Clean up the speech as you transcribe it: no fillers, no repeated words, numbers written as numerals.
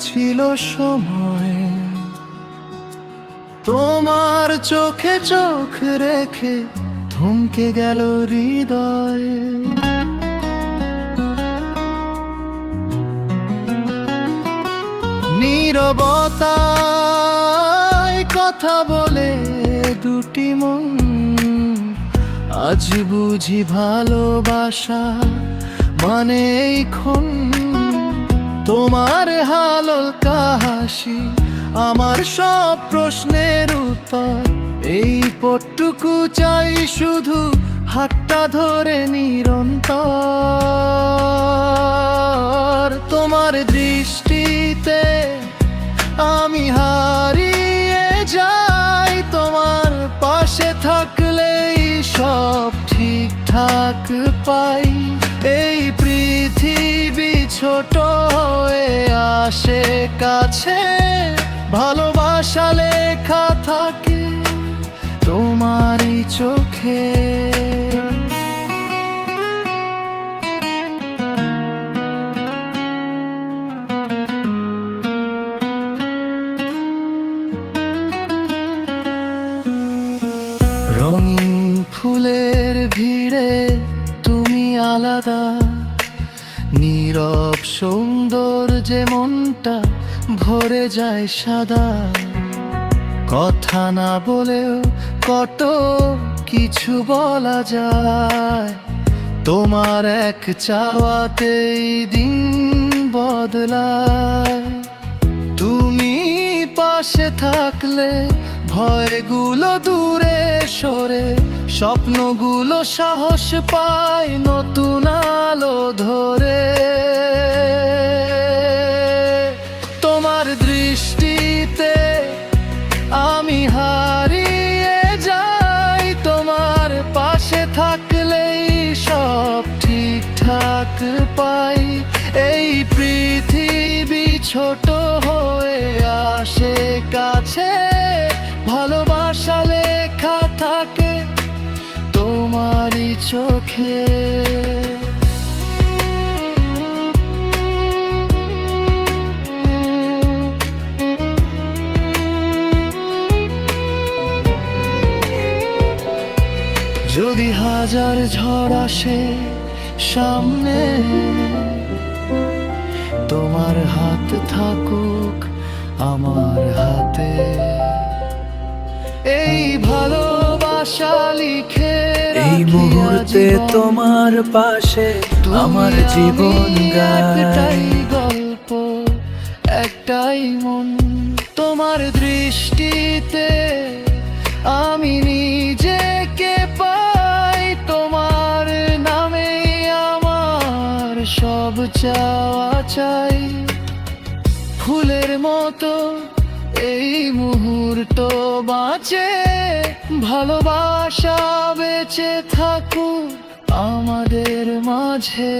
ছিল সময়, তোমার চোখে চোখ রেখে থমকে গেল হৃদয়। নীরবতায় কথা বলে দুটি মন, আজ বুঝি ভালোবাসা মানে এই ক্ষণ। তোমার হালকা হাসি আমার সব প্রশ্নের উত্তর, এই পটুকু চাই শুধু হাতটা ধরে নিরন্তর। তোমার দৃষ্টিতে আমি হারিয়ে যাই, তোমার পাশে থাকলেই সব ঠিকঠাক পাই। এই পৃথিবী ছোট হয়ে আসে কাছে, ভালোবাসা লেখা থাকে তোমারই চোখে। রঙিন ফুলের ভিড়ে তুমি আলাদা, নীরব সৌন্দর্যে মনটা ভরে যায় সাদা। কথা না বলেও কত কিছু বলা যায়, তোমার এক চাওয়াতেই দিন বদলায়। তুমি পাশে থাকলে ভয়গুলো দূরে সরে, স্বপ্নগুলো সাহস পায় নতুন আলো ধরে। তোমার দৃষ্টিতে আমি হারিয়ে যাই, তোমার পাশে থাকলেই সব ঠিকঠাক পাই। এই পৃথিবী ছোট হয়ে আসে কাছে, ভালোবাসা লেখা থাকে তোমারই চোখে। যদি হাজার ঝড় আসে সামনে, তোমার হাত থাকুক আমার হাতে। এই ভালোবাসা লিখে এই মুহূর্তে তোমার পাশে আমার জীবন একটাই গল্প, একটাই মন। তোমার দৃষ্টিতে আমি নিজেকে পাই, তোমার নামে আমার সব চাওয়া চাই। ফুলের মতো এই মুহূর্ত বাঁচে, ভালোবাসা বেঁচে থাকুক আমাদের মাঝে।